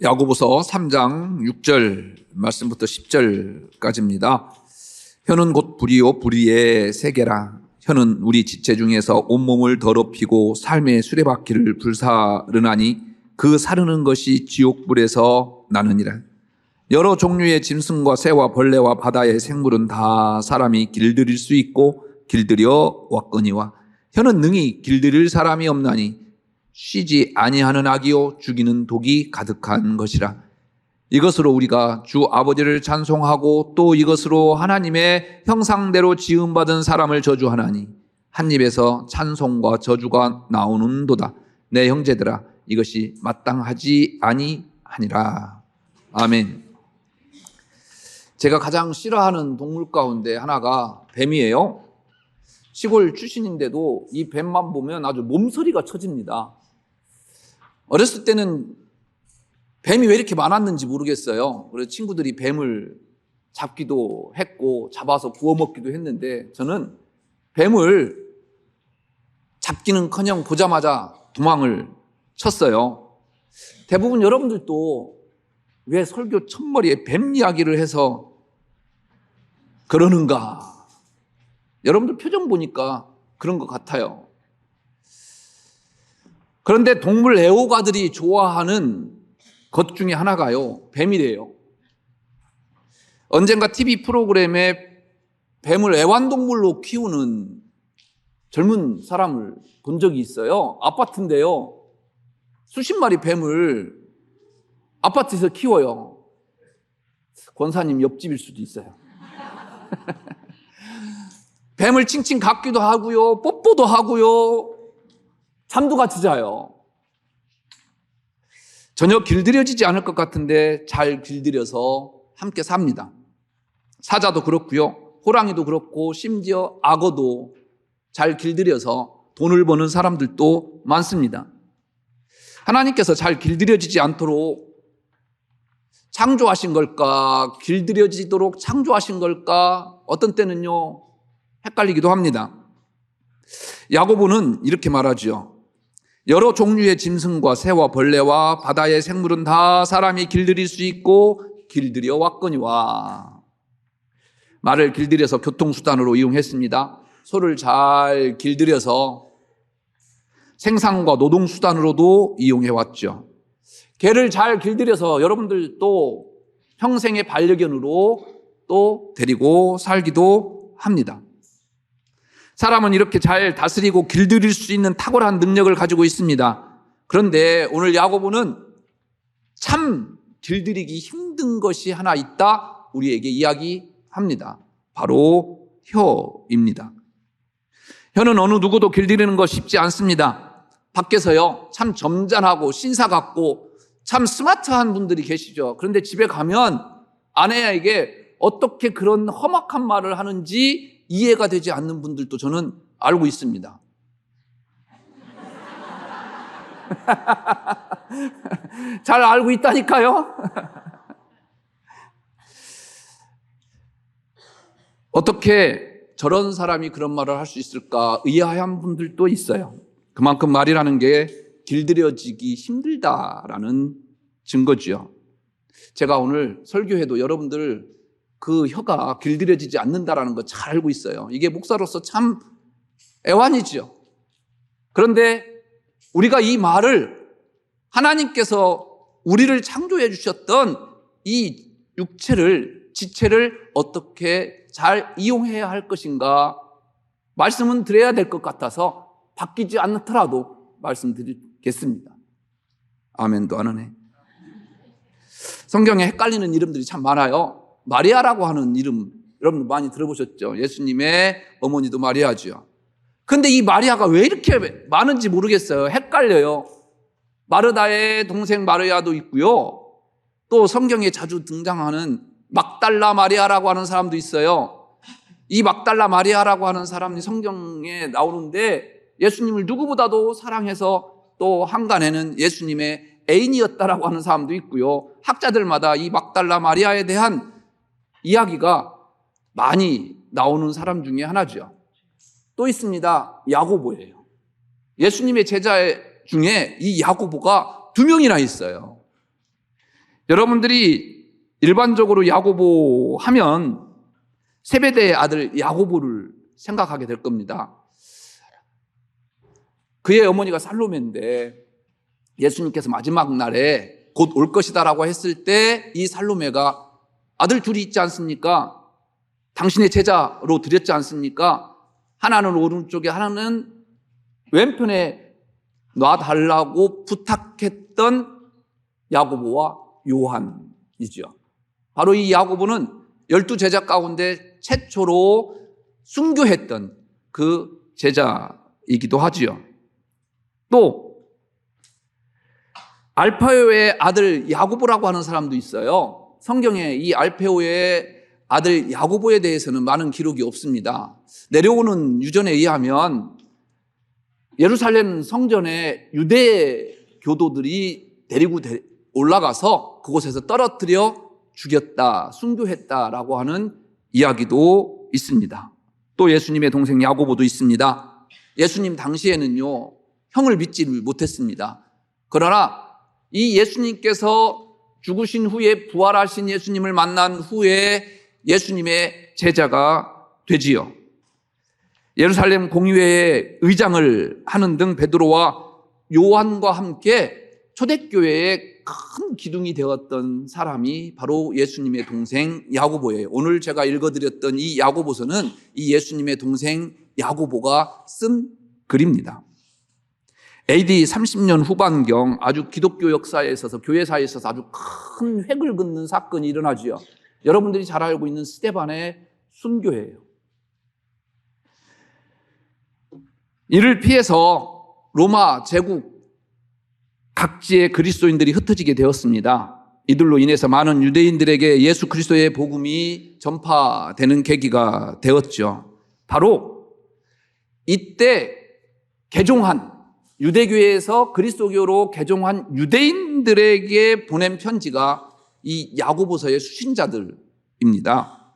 야고보서 3장 6절 말씀부터 10절까지입니다. 혀는 곧 불이요 불의의 세계라. 혀는 우리 지체 중에서 온몸을 더럽히고 삶의 수레바퀴를 불사르나니 그 사르는 것이 지옥불에서 나느니라. 여러 종류의 짐승과 새와 벌레와 바다의 생물은 다 사람이 길들일 수 있고 길들여 왔거니와 혀는 능히 길들일 사람이 없나니 쉬지 아니하는 악이요 죽이는 독이 가득한 것이라. 이것으로 우리가 주 아버지를 찬송하고 또 이것으로 하나님의 형상대로 지음받은 사람을 저주하나니 한 입에서 찬송과 저주가 나오는도다. 내 형제들아, 이것이 마땅하지 아니하니라. 아멘. 제가 가장 싫어하는 동물 가운데 하나가 뱀이에요. 시골 출신인데도 이 뱀만 보면 아주 몸서리가 쳐집니다. 어렸을 때는 뱀이 왜 이렇게 많았는지 모르겠어요. 그래서 친구들이 뱀을 잡기도 했고 잡아서 구워 먹기도 했는데 저는 뱀을 잡기는커녕 보자마자 도망을 쳤어요. 대부분 여러분들도 왜 설교 첫머리에 뱀 이야기를 해서 그러는가? 여러분들 표정 보니까 그런 것 같아요. 그런데 동물 애호가들이 좋아하는 것 중에 하나가요, 뱀이래요. 언젠가 TV 프로그램에 뱀을 애완동물로 키우는 젊은 사람을 본 적이 있어요. 아파트인데요, 수십 마리 뱀을 아파트에서 키워요. 권사님 옆집일 수도 있어요. 뱀을 칭칭 갖기도 하고요, 뽀뽀도 하고요, 잠도 같이 자요. 전혀 길들여지지 않을 것 같은데 잘 길들여서 함께 삽니다. 사자도 그렇고요, 호랑이도 그렇고 심지어 악어도 잘 길들여서 돈을 버는 사람들도 많습니다. 하나님께서 잘 길들여지지 않도록 창조하신 걸까? 길들여지도록 창조하신 걸까? 어떤 때는요, 헷갈리기도 합니다. 야고보는 이렇게 말하죠. 여러 종류의 짐승과 새와 벌레와 바다의 생물은 다 사람이 길들일 수 있고 길들여 왔거니와. 말을 길들여서 교통수단으로 이용했습니다. 소를 잘 길들여서 생산과 노동수단으로도 이용해왔죠. 개를 잘 길들여서 여러분들 또 평생의 반려견으로 또 데리고 살기도 합니다. 사람은 이렇게 잘 다스리고 길들일 수 있는 탁월한 능력을 가지고 있습니다. 그런데 오늘 야고보는 참 길들이기 힘든 것이 하나 있다, 우리에게 이야기합니다. 바로 혀입니다. 혀는 어느 누구도 길들이는 거 쉽지 않습니다. 밖에서요, 참 점잖하고 신사 같고 참 스마트한 분들이 계시죠. 그런데 집에 가면 아내에게 어떻게 그런 험악한 말을 하는지 이해가 되지 않는 분들도 저는 알고 있습니다. 잘 알고 있다니까요. 어떻게 저런 사람이 그런 말을 할 수 있을까 의아한 분들도 있어요. 그만큼 말이라는 게 길들여지기 힘들다라는 증거지요. 제가 오늘 설교해도 여러분들 그 혀가 길들여지지 않는다라는 거 잘 알고 있어요. 이게 목사로서 참 애환이지요. 그런데 우리가 이 말을 하나님께서 우리를 창조해 주셨던 이 육체를, 지체를 어떻게 잘 이용해야 할 것인가 말씀은 드려야 될 것 같아서 바뀌지 않더라도 말씀드리겠습니다. 아멘도 안 하네. 성경에 헷갈리는 이름들이 참 많아요. 마리아라고 하는 이름 여러분 많이 들어보셨죠? 예수님의 어머니도 마리아죠. 근데 이 마리아가 왜 이렇게 많은지 모르겠어요. 헷갈려요. 마르다의 동생 마리아도 있고요, 또 성경에 자주 등장하는 막달라 마리아라고 하는 사람도 있어요. 이 막달라 마리아라고 하는 사람이 성경에 나오는데 예수님을 누구보다도 사랑해서 또 한간에는 예수님의 애인이었다라고 하는 사람도 있고요. 학자들마다 이 막달라 마리아에 대한 이야기가 많이 나오는 사람 중에 하나죠. 또 있습니다. 야고보예요. 예수님의 제자 중에 이 야고보가 2명이나 있어요. 여러분들이 일반적으로 야고보 하면 세베대의 아들 야고보를 생각하게 될 겁니다. 그의 어머니가 살로메인데 예수님께서 마지막 날에 곧 올 것이다라고 했을 때 이 살로메가 아들 둘이 있지 않습니까? 당신의 제자로 드렸지 않습니까? 하나는 오른쪽에 하나는 왼편에 놔달라고 부탁했던 야고보와 요한이죠. 바로 이 야고보는 12제자 가운데 최초로 순교했던 그 제자이기도 하지요. 또 알파요의 아들 야고보라고 하는 사람도 있어요. 성경에 이 알파요의 아들 야고보에 대해서는 많은 기록이 없습니다. 내려오는 유전에 의하면 예루살렘 성전에 유대 교도들이 데리고 올라가서 그곳에서 떨어뜨려 죽였다, 순교했다라고 하는 이야기도 있습니다. 또 예수님의 동생 야고보도 있습니다. 예수님 당시에는요, 형을 믿지 못했습니다. 그러나 이 예수님께서 죽으신 후에 부활하신 예수님을 만난 후에 예수님의 제자가 되지요. 예루살렘 공의회의 의장을 하는 등 베드로와 요한과 함께 초대교회의 큰 기둥이 되었던 사람이 바로 예수님의 동생 야고보예요. 오늘 제가 읽어드렸던 이 야고보서는 이 예수님의 동생 야고보가 쓴 글입니다. AD 30년 후반경 아주 기독교 역사에 있어서 교회사에 있어서 아주 큰 획을 긋는 사건이 일어나지요. 여러분들이 잘 알고 있는 스데반의 순교예요. 이를 피해서 로마 제국 각지의 그리스도인들이 흩어지게 되었습니다. 이들로 인해서 많은 유대인들에게 예수 그리스도의 복음이 전파되는 계기가 되었죠. 바로 이때 개종한 유대교회에서 그리스도교로 개종한 유대인들에게 보낸 편지가 이 야고보서의 수신자들입니다.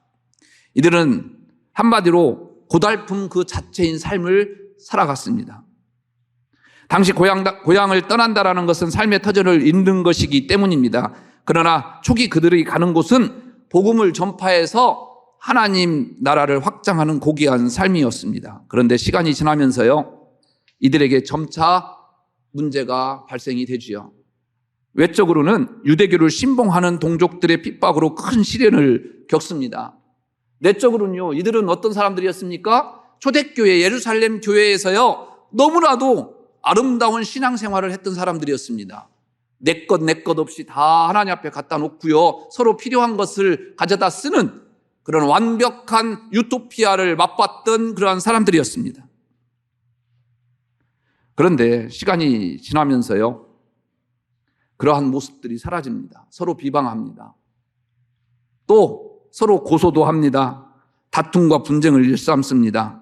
이들은 한마디로 고달픔 그 자체인 삶을 살아갔습니다. 당시 고향을 떠난다라는 것은 삶의 터전을 잃는 것이기 때문입니다. 그러나 초기 그들이 가는 곳은 복음을 전파해서 하나님 나라를 확장하는 고귀한 삶이었습니다. 그런데 시간이 지나면서요, 이들에게 점차 문제가 발생이 되지요. 외적으로는 유대교를 신봉하는 동족들의 핍박으로 큰 시련을 겪습니다. 내적으로는요, 이들은 어떤 사람들이었습니까? 초대교회 예루살렘 교회에서요, 너무나도 아름다운 신앙생활을 했던 사람들이었습니다. 내 것 없이 다 하나님 앞에 갖다 놓고요, 서로 필요한 것을 가져다 쓰는 그런 완벽한 유토피아를 맛봤던 그러한 사람들이었습니다. 그런데 시간이 지나면서요, 그러한 모습들이 사라집니다. 서로 비방합니다. 또 서로 고소도 합니다. 다툼과 분쟁을 일삼습니다.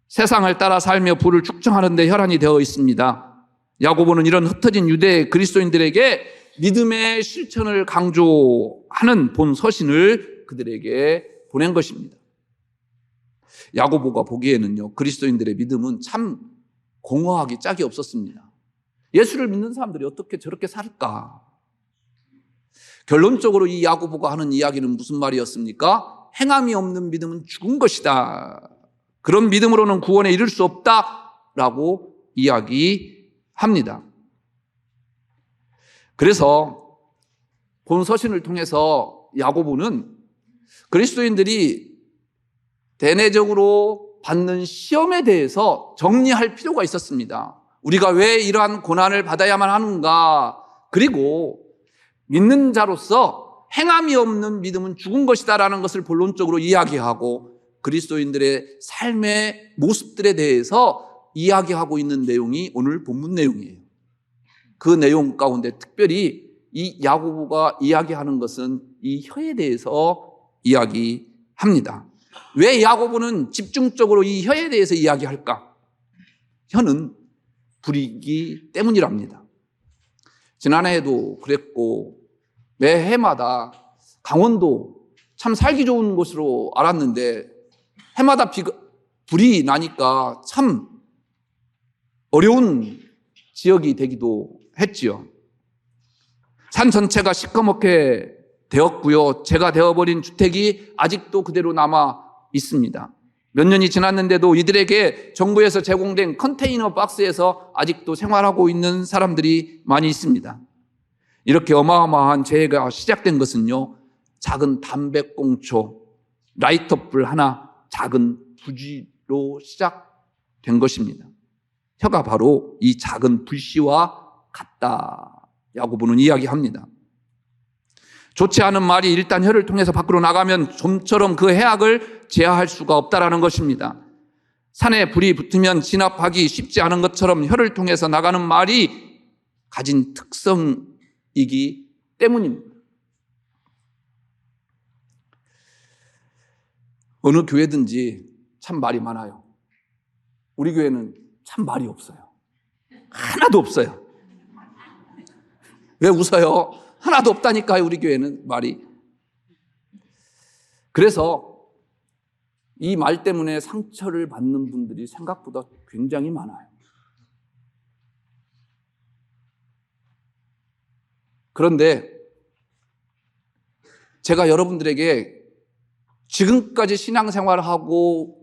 세상을 따라 살며 부를 축적하는 데 혈안이 되어 있습니다. 야고보는 이런 흩어진 유대 그리스도인들에게 믿음의 실천을 강조하는 본 서신을 그들에게 보낸 것입니다. 야고보가 보기에는요, 그리스도인들의 믿음은 참 공허하기 짝이 없었습니다. 예수를 믿는 사람들이 어떻게 저렇게 살까? 결론적으로 이 야고보가 하는 이야기는 무슨 말이었습니까? 행함이 없는 믿음은 죽은 것이다. 그런 믿음으로는 구원에 이를 수 없다라고 이야기합니다. 그래서 본 서신을 통해서 야고보는 그리스도인들이 대내적으로 받는 시험에 대해서 정리할 필요가 있었습니다. 우리가 왜 이러한 고난을 받아야만 하는가? 그리고 믿는 자로서 행함이 없는 믿음은 죽은 것이다라는 것을 본론적으로 이야기하고 그리스도인들의 삶의 모습들에 대해서 이야기하고 있는 내용이 오늘 본문 내용이에요. 그 내용 가운데 특별히 이 야고보가 이야기하는 것은 이 혀에 대해서 이야기합니다. 왜 야고보는 집중적으로 이 혀에 대해서 이야기할까? 혀는 불이기 때문이랍니다. 지난해에도 그랬고 매 해마다 강원도 참 살기 좋은 곳으로 알았는데 해마다 불이 나니까 참 어려운 지역이 되기도 했지요. 산 전체가 시커멓게 되었고요. 재가 되어버린 주택이 아직도 그대로 남아 있습니다. 몇 년이 지났는데도 이들에게 정부에서 제공된 컨테이너 박스에서 아직도 생활하고 있는 사람들이 많이 있습니다. 이렇게 어마어마한 재해가 시작된 것은요, 작은 담배꽁초, 라이터불 하나, 작은 부지로 시작된 것입니다. 혀가 바로 이 작은 불씨와 같다. 야고보는 이야기합니다. 좋지 않은 말이 일단 혀를 통해서 밖으로 나가면 좀처럼 그 해악을 제어할 수가 없다라는 것입니다. 산에 불이 붙으면 진압하기 쉽지 않은 것처럼 혀를 통해서 나가는 말이 가진 특성이기 때문입니다. 어느 교회든지 참 말이 많아요. 우리 교회는 참 말이 없어요. 하나도 없어요. 왜 웃어요? 하나도 없다니까요, 우리 교회는 말이. 그래서 이 말 때문에 상처를 받는 분들이 생각보다 굉장히 많아요. 그런데 제가 여러분들에게 지금까지 신앙생활하고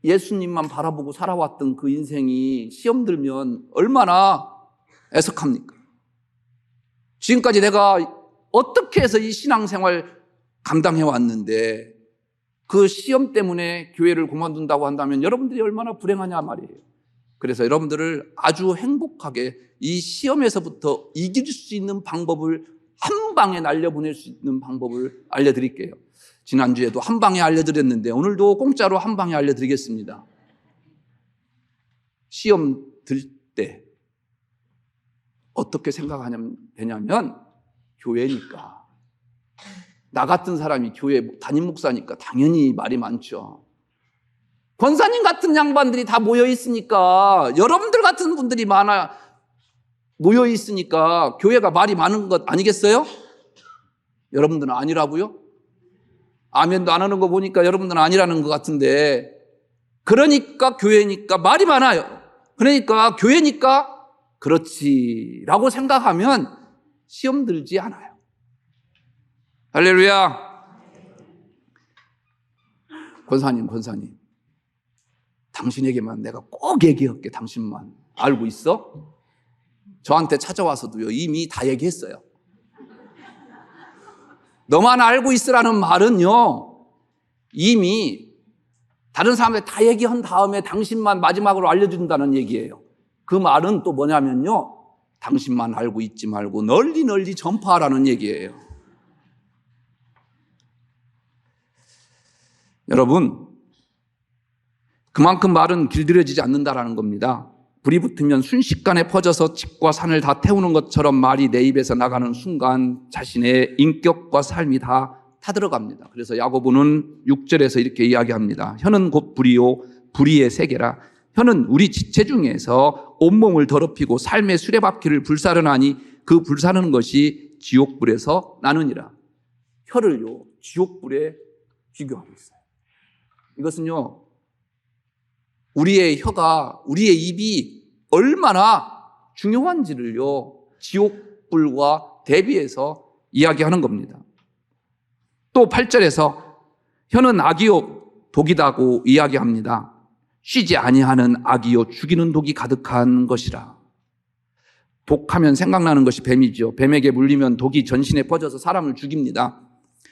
예수님만 바라보고 살아왔던 그 인생이 시험 들면 얼마나 애석합니까? 지금까지 내가 어떻게 해서 이 신앙생활 감당해 왔는데 그 시험 때문에 교회를 그만둔다고 한다면 여러분들이 얼마나 불행하냐 말이에요. 그래서 여러분들을 아주 행복하게 이 시험에서부터 이길 수 있는 방법을, 한 방에 날려보낼 수 있는 방법을 알려드릴게요. 지난주에도 한 방에 알려드렸는데 오늘도 공짜로 한 방에 알려드리겠습니다. 시험 들 때 어떻게 되냐면 교회니까, 나 같은 사람이 교회 담임 목사니까 당연히 말이 많죠. 권사님 같은 양반들이 다 모여 있으니까, 여러분들 같은 분들이 모여 있으니까 교회가 말이 많은 것 아니겠어요? 여러분들은 아니라고요? 아멘도 안 하는 거 보니까 여러분들은 아니라는 것 같은데, 그러니까 교회니까 말이 많아요. 그러니까 교회니까 그렇지라고 생각하면 시험 들지 않아요. 할렐루야. 권사님, 당신에게만 내가 꼭 얘기할게. 당신만 알고 있어? 저한테 찾아와서도요, 이미 다 얘기했어요. 너만 알고 있으라는 말은요, 이미 다른 사람들 다 얘기한 다음에 당신만 마지막으로 알려준다는 얘기예요. 그 말은 또 뭐냐면요, 당신만 알고 있지 말고 널리 전파하라는 얘기예요. 여러분, 그만큼 말은 길들여지지 않는다라는 겁니다. 불이 붙으면 순식간에 퍼져서 집과 산을 다 태우는 것처럼 말이 내 입에서 나가는 순간 자신의 인격과 삶이 다 타들어갑니다. 그래서 야고보는 6절에서 이렇게 이야기합니다. 혀는 곧 불이요 불의의 세계라. 혀는 우리 지체 중에서 온몸을 더럽히고 삶의 수레바퀴를 불사르나니 그 불사르는 것이 지옥불에서 나느니라. 혀를요, 지옥불에 비교하고 있어요. 이것은요, 우리의 혀가, 우리의 입이 얼마나 중요한지를요, 지옥불과 대비해서 이야기하는 겁니다. 또 8절에서 혀는 악이요 독이다고 이야기합니다. 쉬지 아니하는 악이요 죽이는 독이 가득한 것이라. 독하면 생각나는 것이 뱀이죠. 뱀에게 물리면 독이 전신에 퍼져서 사람을 죽입니다.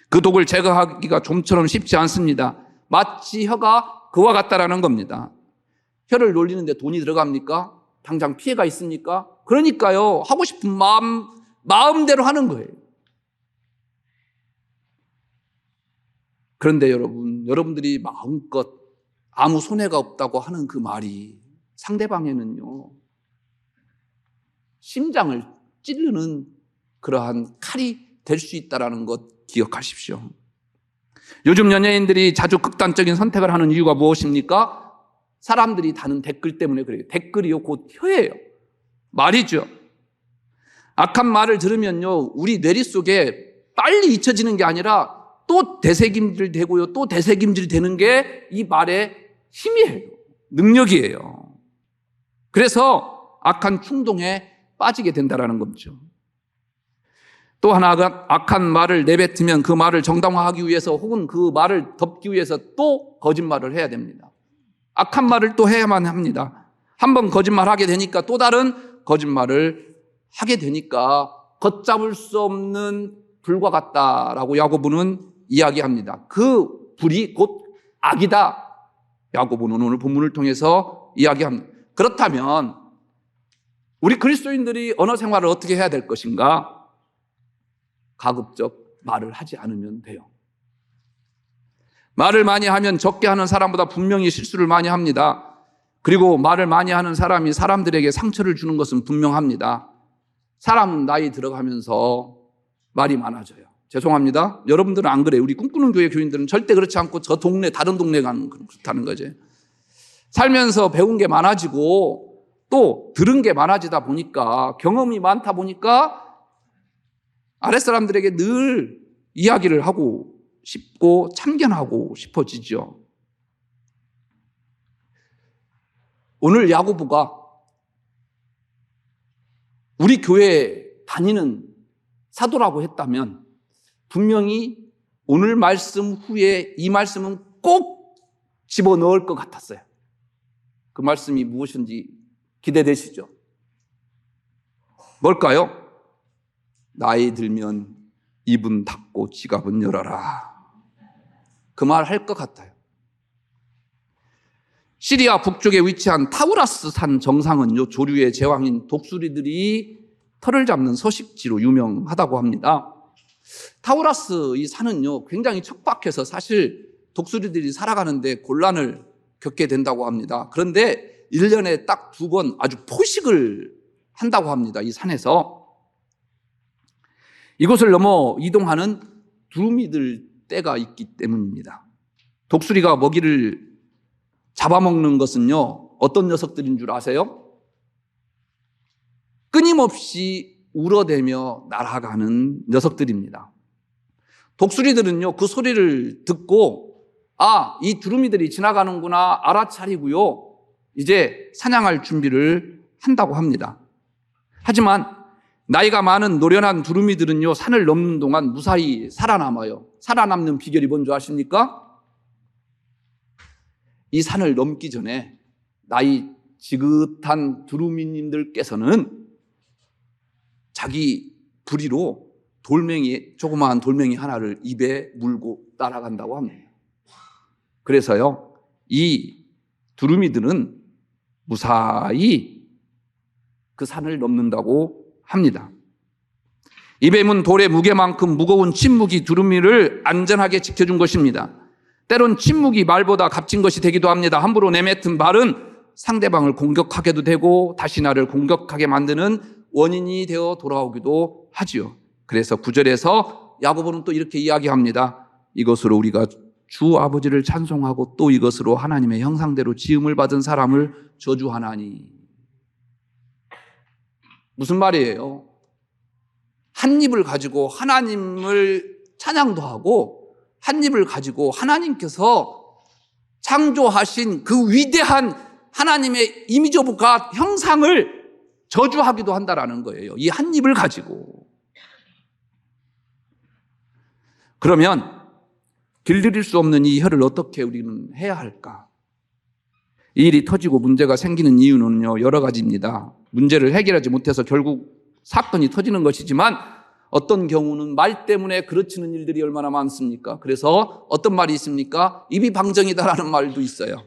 그 독을 제거하기가 좀처럼 쉽지 않습니다. 마치 혀가 그와 같다라는 겁니다. 혀를 놀리는데 돈이 들어갑니까? 당장 피해가 있습니까? 그러니까요, 하고 싶은 마음대로 하는 거예요. 그런데 여러분들이 마음껏 아무 손해가 없다고 하는 그 말이 상대방에는요, 심장을 찌르는 그러한 칼이 될 수 있다는 것 기억하십시오. 요즘 연예인들이 자주 극단적인 선택을 하는 이유가 무엇입니까? 사람들이 다는 댓글 때문에 그래요. 댓글이요, 곧 혀예요. 말이죠. 악한 말을 들으면요, 우리 뇌리 속에 빨리 잊혀지는 게 아니라 또 되새김질 되고요, 또 되새김질 되는 게 이 말의 힘이에요. 능력이에요. 그래서 악한 충동에 빠지게 된다는 거죠. 또 하나가 악한 말을 내뱉으면 그 말을 정당화하기 위해서 혹은 그 말을 덮기 위해서 또 거짓말을 해야 됩니다. 악한 말을 또 해야만 합니다. 한번 거짓말하게 되니까 또 다른 거짓말을 하게 되니까 걷잡을 수 없는 불과 같다라고 야고보는 이야기합니다. 그 불이 곧 악이다. 야고보는 오늘 본문을 통해서 이야기합니다. 그렇다면 우리 그리스도인들이 언어 생활을 어떻게 해야 될 것인가? 가급적 말을 하지 않으면 돼요. 말을 많이 하면 적게 하는 사람보다 분명히 실수를 많이 합니다. 그리고 말을 많이 하는 사람이 사람들에게 상처를 주는 것은 분명합니다. 사람은 나이 들어가면서 말이 많아져요. 죄송합니다. 여러분들은 안 그래요. 우리 꿈꾸는 교회 교인들은 절대 그렇지 않고 저 동네 다른 동네 가는 그렇다는 거죠. 살면서 배운 게 많아지고 또 들은 게 많아지다 보니까 경험이 많다 보니까 아랫사람들에게 늘 이야기를 하고 싶고 참견하고 싶어지죠. 오늘 야고보가 우리 교회에 다니는 사도라고 했다면 분명히 오늘 말씀 후에 이 말씀은 꼭 집어넣을 것 같았어요. 그 말씀이 무엇인지 기대되시죠? 뭘까요? 나이 들면 입은 닫고 지갑은 열어라. 그 말 할 것 같아요. 시리아 북쪽에 위치한 타우라스 산 정상은요, 조류의 제왕인 독수리들이 털을 잡는 서식지로 유명하다고 합니다. 타우라스 이 산은요, 굉장히 척박해서 사실 독수리들이 살아가는데 곤란을 겪게 된다고 합니다. 그런데 1년에 딱 2번 아주 포식을 한다고 합니다. 이 산에서. 이곳을 넘어 이동하는 두루미들 떼가 있기 때문입니다. 독수리가 먹이를 잡아먹는 것은요, 어떤 녀석들인 줄 아세요? 끊임없이 울어대며 날아가는 녀석들입니다. 독수리들은요, 그 소리를 듣고 이 두루미들이 지나가는구나 알아차리고요, 이제 사냥할 준비를 한다고 합니다. 하지만 나이가 많은 노련한 두루미들은요, 산을 넘는 동안 무사히 살아남아요. 살아남는 비결이 뭔지 아십니까? 이 산을 넘기 전에 나이 지긋한 두루미님들께서는 자기 부리로 조그마한 돌멩이 하나를 입에 물고 따라간다고 합니다. 그래서요, 이 두루미들은 무사히 그 산을 넘는다고 합니다. 이 뱀은 돌의 무게만큼 무거운 침묵이 두루미를 안전하게 지켜준 것입니다. 때론 침묵이 말보다 값진 것이 되기도 합니다. 함부로 내뱉은 말은 상대방을 공격하게도 되고 다시 나를 공격하게 만드는 원인이 되어 돌아오기도 하지요. 그래서 9절에서 야고보는 또 이렇게 이야기합니다. 이것으로 우리가 주 아버지를 찬송하고 또 이것으로 하나님의 형상대로 지음을 받은 사람을 저주하나니. 무슨 말이에요? 한 입을 가지고 하나님을 찬양도 하고 한 입을 가지고 하나님께서 창조하신 그 위대한 하나님의 이미지 오브 갓 형상을 저주하기도 한다라는 거예요. 이 한 입을 가지고. 그러면 길들일 수 없는 이 혀를 어떻게 우리는 해야 할까? 이 일이 터지고 문제가 생기는 이유는요, 여러 가지입니다. 문제를 해결하지 못해서 결국 사건이 터지는 것이지만 어떤 경우는 말 때문에 그르치는 일들이 얼마나 많습니까? 그래서 어떤 말이 있습니까? 입이 방정이다라는 말도 있어요.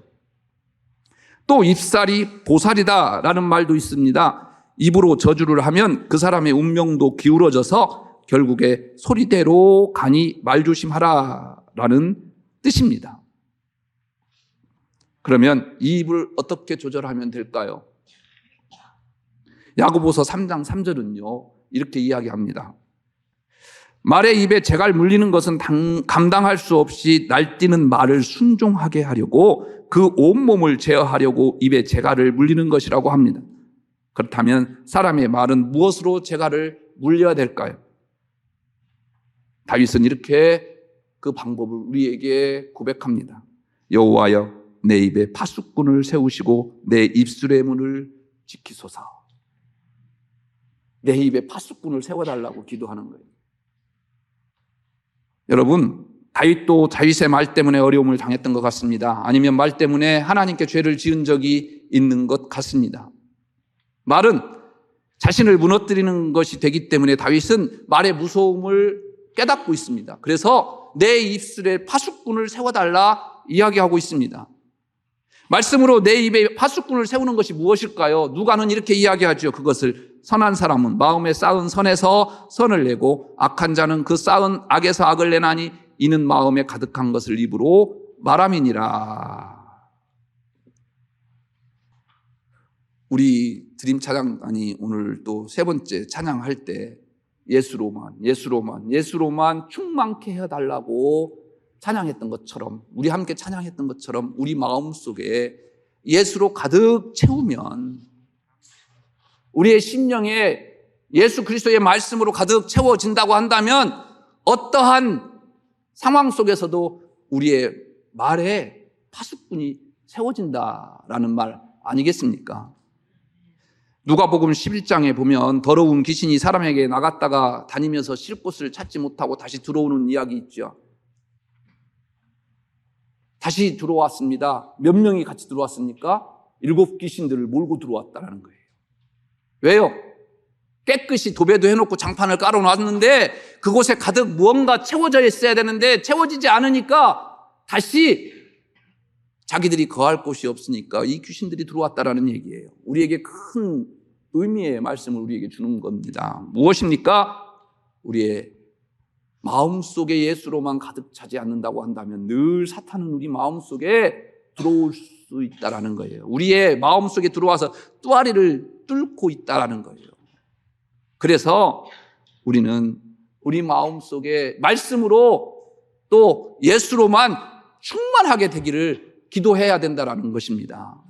또 입살이 보살이다라는 말도 있습니다. 입으로 저주를 하면 그 사람의 운명도 기울어져서 결국에 소리대로 가니 말조심하라라는 뜻입니다. 그러면 이 입을 어떻게 조절하면 될까요? 야고보서 3장 3절은요, 이렇게 이야기합니다. 말의 입에 재갈 물리는 것은 감당할 수 없이 날뛰는 말을 순종하게 하려고 그 온몸을 제어하려고 입에 재갈을 물리는 것이라고 합니다. 그렇다면 사람의 말은 무엇으로 재갈을 물려야 될까요? 다윗은 이렇게 그 방법을 우리에게 고백합니다. 여호와여, 내 입에 파수꾼을 세우시고 내 입술의 문을 지키소서. 내 입에 파수꾼을 세워달라고 기도하는 거예요. 여러분, 다윗도 다윗의 말 때문에 어려움을 당했던 것 같습니다. 아니면 말 때문에 하나님께 죄를 지은 적이 있는 것 같습니다. 말은 자신을 무너뜨리는 것이 되기 때문에 다윗은 말의 무서움을 깨닫고 있습니다. 그래서 내 입술에 파수꾼을 세워달라 이야기하고 있습니다. 말씀으로 내 입에 파수꾼을 세우는 것이 무엇일까요? 누가는 이렇게 이야기하죠. 그것을 선한 사람은 마음에 쌓은 선에서 선을 내고 악한 자는 그 쌓은 악에서 악을 내나니 이는 마음에 가득한 것을 입으로 말함이니라. 우리 드림 찬양단이 오늘 또 세 번째 찬양할 때 예수로만 충만케 해달라고 찬양했던 것처럼, 우리 함께 찬양했던 것처럼 우리 마음속에 예수로 가득 채우면, 우리의 심령에 예수 그리스도의 말씀으로 가득 채워진다고 한다면 어떠한 상황 속에서도 우리의 말에 파수꾼이 세워진다라는 말 아니겠습니까? 누가복음 11장에 보면 더러운 귀신이 사람에게 나갔다가 다니면서 쉴 곳을 찾지 못하고 다시 들어오는 이야기 있죠. 다시 들어왔습니다. 몇 명이 같이 들어왔습니까? 7 귀신들을 몰고 들어왔다는 거예요. 왜요? 깨끗이 도배도 해놓고 장판을 깔아놨는데 그곳에 가득 무언가 채워져 있어야 되는데 채워지지 않으니까 다시 자기들이 거할 곳이 없으니까 이 귀신들이 들어왔다라는 얘기예요. 우리에게 큰 의미의 말씀을 우리에게 주는 겁니다. 무엇입니까? 우리의 마음속에 예수로만 가득 차지 않는다고 한다면 늘 사탄은 우리 마음속에 들어올 수 있다라는 거예요. 우리의 마음속에 들어와서 뚜아리를 뚫고 있다라는 거예요. 그래서 우리는 우리 마음속에 말씀으로 또 예수로만 충만하게 되기를 기도해야 된다라는 것입니다.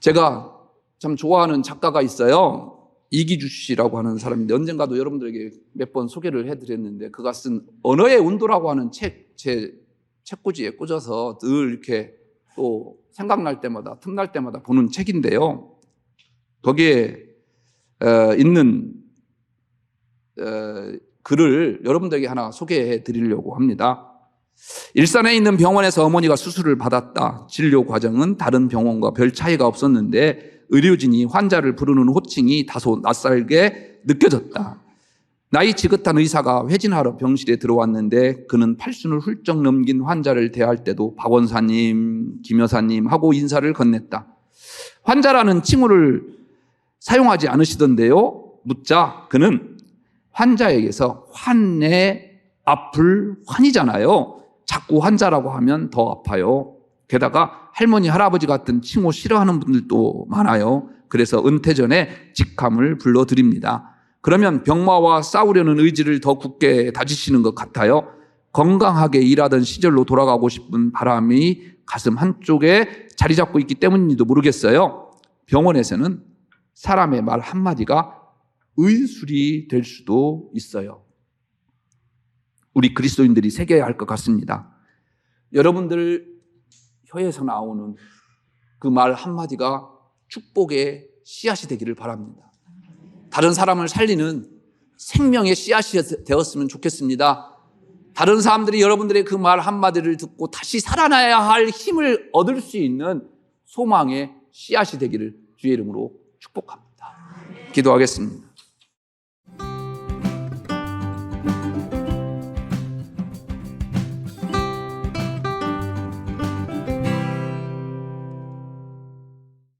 제가 참 좋아하는 작가가 있어요. 이기주 씨라고 하는 사람인데 언젠가도 여러분들에게 몇 번 소개를 해드렸는데 그가 쓴 언어의 운도라고 하는 책, 제 책꽂이에 꽂아서 늘 이렇게 또 생각날 때마다 틈날 때마다 보는 책인데요. 거기에 있는 글을 여러분들에게 하나 소개해 드리려고 합니다. 일산에 있는 병원에서 어머니가 수술을 받았다. 진료 과정은 다른 병원과 별 차이가 없었는데 의료진이 환자를 부르는 호칭이 다소 낯설게 느껴졌다. 나이 지긋한 의사가 회진하러 병실에 들어왔는데 그는 팔순을 훌쩍 넘긴 환자를 대할 때도 박 원사님, 김 여사님 하고 인사를 건넸다. 환자라는 칭호를 사용하지 않으시던데요. 묻자 그는 환자에게서 환의 앞을 환이잖아요. 자꾸 환자라고 하면 더 아파요. 게다가 할머니, 할아버지 같은 칭호 싫어하는 분들도 많아요. 그래서 은퇴 전에 직함을 불러드립니다. 그러면 병마와 싸우려는 의지를 더 굳게 다지시는 것 같아요. 건강하게 일하던 시절로 돌아가고 싶은 바람이 가슴 한쪽에 자리 잡고 있기 때문인지도 모르겠어요. 병원에서는 사람의 말 한마디가 의술이 될 수도 있어요. 우리 그리스도인들이 새겨야 할 것 같습니다. 여러분들 혀에서 나오는 그 말 한마디가 축복의 씨앗이 되기를 바랍니다. 다른 사람을 살리는 생명의 씨앗이 되었으면 좋겠습니다. 다른 사람들이 여러분들의 그 말 한마디를 듣고 다시 살아나야 할 힘을 얻을 수 있는 소망의 씨앗이 되기를 주의 이름으로 축복합니다. 기도하겠습니다.